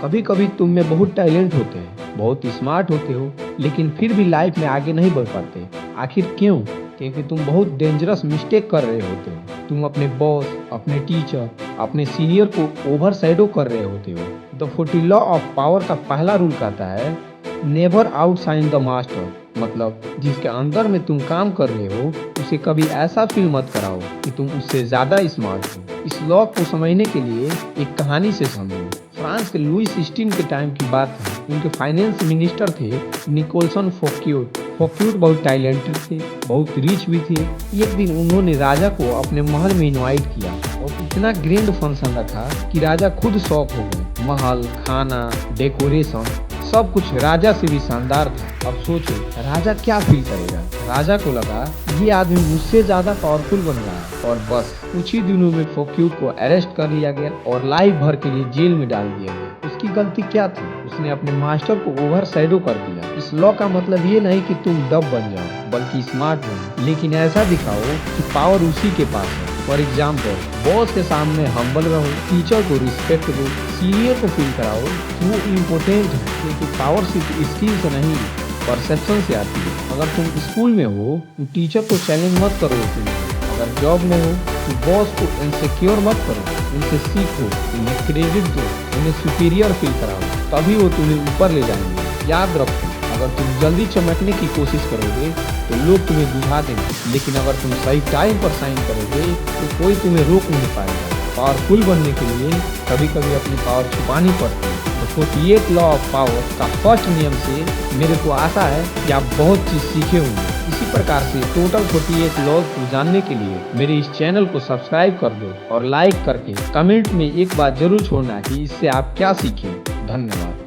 कभी कभी तुम में बहुत टैलेंट होते हैं, बहुत स्मार्ट होते हो, लेकिन फिर भी लाइफ में आगे नहीं बढ़ पाते। आखिर क्यों? क्योंकि तुम बहुत डेंजरस मिस्टेक कर रहे होते हो। तुम अपने बॉस, अपने टीचर, अपने सीनियर को ओवर शैडो कर रहे होते हो। द 40 लॉ ऑफ पावर का पहला रूल कहता है, नेवर आउटशाइन द मास्टर। मतलब जिसके अंदर में तुम काम कर रहे हो उसे कभी ऐसा फील मत कराओ कि तुम उससे ज्यादा स्मार्ट हो। इस लॉ को समझने के लिए एक कहानी से समझो। फ्रांस के लुई 16 के टाइम की बात है। उनके फाइनेंस मिनिस्टर थे निकोलसन फोक्यूट। फोक्यूट बहुत टैलेंटेड थे, बहुत रिच भी थे। एक दिन उन्होंने राजा को अपने महल में इनवाइट किया और इतना ग्रैंड फंक्शन रखा कि राजा खुद शॉक हो गए। महल, खाना, डेकोरेशन सब कुछ राजा से भी शानदार था। अब सोचो राजा क्या फील करेगा। राजा को लगा ये आदमी मुझसे ज्यादा पावरफुल बन रहा है। और बस कुछ ही दिनों में फोक्यूट को अरेस्ट कर लिया गया और लाइफ भर के लिए जेल में डाल दिया गया। उसकी गलती क्या थी? उसने अपने मास्टर को ओवर शैडो कर दिया। इस लॉ का मतलब ये नहीं कि तुम डब बन जाओ, बल्कि स्मार्ट बनो, लेकिन ऐसा दिखाओ कि पावर उसी के पास है। फॉर एग्जाम्पल, बॉस के सामने हम्बल रहो, टीचर को रिस्पेक्ट दो, सीनियर को फील कराओ कि वो इम्पोर्टेंट है। क्योंकि पावर सिर्फ स्किल से नहीं, परसेप्शन से आती है। अगर तुम स्कूल में हो तो टीचर को चैलेंज मत करो। अगर जॉब में हो तो बॉस को इनसिक्योर मत करो, उनसे सीखो, उन्हें क्रेडिट दो, उन्हें सुपीरियर फील कराओ, तभी वो तुम्हें ऊपर ले जाएंगे। याद रखो, अगर तुम जल्दी चमकने की कोशिश करोगे तो लोग तुम्हें बुझा देंगे, लेकिन अगर तुम सही टाइम पर साइन करोगे तो कोई तुम्हें रोक नहीं पाएगा। पावरफुल बनने के लिए कभी कभी अपनी पावर छुपानी पड़ती है। तो 48 लॉ ऑफ पावर का फर्स्ट नियम से मेरे को आशा है कि आप बहुत चीज सीखे होंगे। इसी प्रकार से टोटल 48 लॉज को जानने के लिए मेरे इस चैनल को सब्सक्राइब कर दो और लाइक करके कमेंट में एक बात जरूर छोड़ना कि इससे आप क्या सीखे। धन्यवाद।